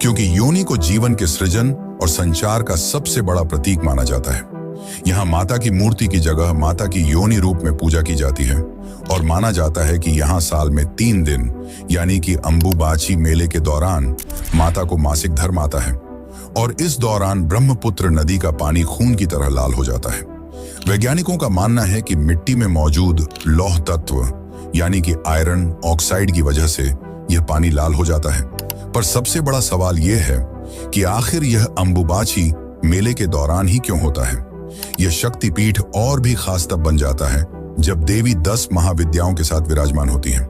क्योंकि योनि को जीवन के सृजन और संचार का सबसे बड़ा प्रतीक माना जाता है। यहाँ माता की मूर्ति की जगह माता की योनि रूप में पूजा की जाती है और माना जाता है कि यहाँ साल में 3 दिन यानी कि अंबुबाची मेले के दौरान माता को मासिक धर्म आता है और इस दौरान ब्रह्मपुत्र नदी का पानी खून की तरह लाल हो जाता है। वैज्ञानिकों का मानना है कि मिट्टी में मौजूद लौह तत्व यानी कि आयरन ऑक्साइड की वजह से यह पानी लाल हो जाता है। पर सबसे बड़ा सवाल यह है कि आखिर यह अंबुबाची मेले के दौरान ही क्यों होता है। यह शक्तिपीठ और भी खास तब बन जाता है जब देवी 10 महाविद्याओं के साथ विराजमान होती हैं।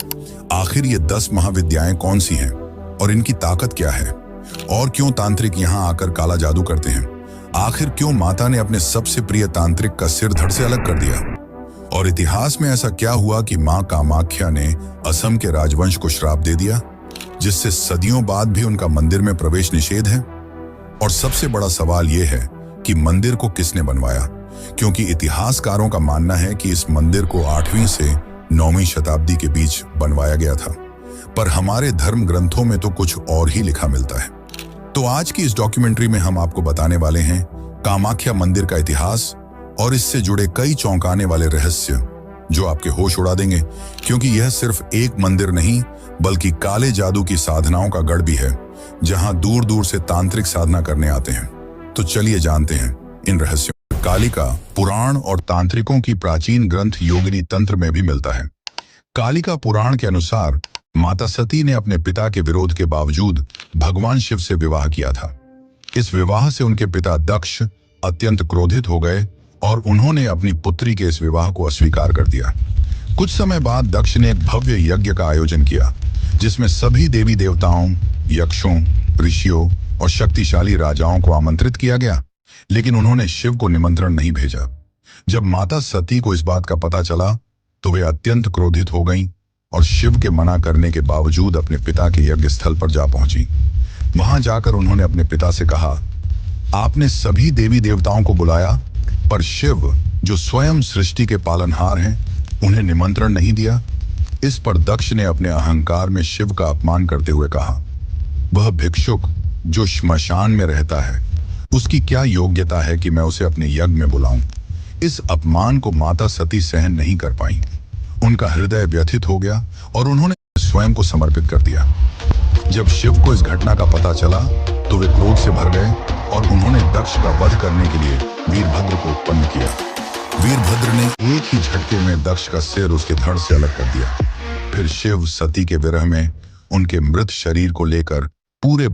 आखिर ये 10 महाविद्याएं कौन सी हैं और इनकी ताकत क्या है और क्यों तांत्रिक यहाँ आकर काला जादू करते हैं। आखिर क्यों माता ने अपने सबसे प्रिय तांत्रिक का सिर धड़ से अलग कर दिया और इतिहास में ऐसा क्या हुआ कि मां कामाख्या ने असम के राजवंश को श्राप दे दिया जिससे सदियों बाद भी उनका मंदिर में प्रवेश निषेध है। और सबसे बड़ा सवाल यह है कि मंदिर को किसने बनवाया, क्योंकि इतिहासकारों का मानना है कि इस मंदिर को 8वीं से 9वीं शताब्दी के बीच बनवाया गया था, पर हमारे धर्म ग्रंथों में तो कुछ और ही लिखा मिलता है। तो आज की इस डॉक्यूमेंट्री में हम आपको बताने वाले हैं कामाख्या मंदिर का इतिहास और इससे जुड़े कई चौंकाने वाले रहस्य जो आपके होश उड़ा देंगे, क्योंकि यह सिर्फ एक मंदिर नहीं बल्कि काले जादू की साधनाओं का गढ़ भी है जहां दूर दूर से तांत्रिक साधना करने आते हैं। तो चलिए जानते हैं इन रहस्यों। कालिका पुराण और तांत्रिकों की प्राचीन ग्रंथ योगिनी तंत्र में भी मिलता है। कालिका पुराण के अनुसार माता सती ने अपने पिता के विरोध के बावजूद भगवान शिव से विवाह किया था। इस विवाह से उनके पिता दक्ष अत्यंत क्रोधित हो गए और उन्होंने अपनी पुत्री के इस विवाह को अस्वीकार कर दिया। कुछ समय बाद दक्ष ने एक भव्य यज्ञ का आयोजन किया जिसमें सभी देवी देवताओं, यक्षों, ऋषियों और शक्तिशाली राजाओं को आमंत्रित किया गया, लेकिन उन्होंने शिव को निमंत्रण नहीं भेजा। जब माता सती को इस बात का पता चला तो वे अत्यंत क्रोधित हो गईं और शिव के मना करने के बावजूद अपने पिता के यज्ञ स्थल पर जा पहुंची। वहां जाकर उन्होंने अपने पिता से कहा, आपने सभी देवी देवताओं को बुलाया पर शिव जो स्वयं सृष्टि के पालनहार हैं उन्हें निमंत्रण नहीं दिया। इस पर दक्ष ने अपने अहंकार में शिव का अपमान करते हुए कहा, वह भिक्षुक जो श्मशान में रहता है उसकी क्या योग्यता है कि मैं उसे अपने यज्ञ में बुलाऊं। इस अपमान को माता सती सहन नहीं कर पाई। उनका हृदय व्यथित हो गया और उन्होंने स्वयं को समर्पित कर दिया। जब शिव को इस घटना का पता चला तो वे क्रोध से भर गए और उन्होंने दक्ष का वध करने के लिए वीरभद्र को उत्पन्न किया। वीरभद्र ने एक ही झटके में दक्ष का सिर उसके धड़ से अलग कर दिया। फिर शिव सती के विरह में उनके मृत शरीर को लेकर पूरे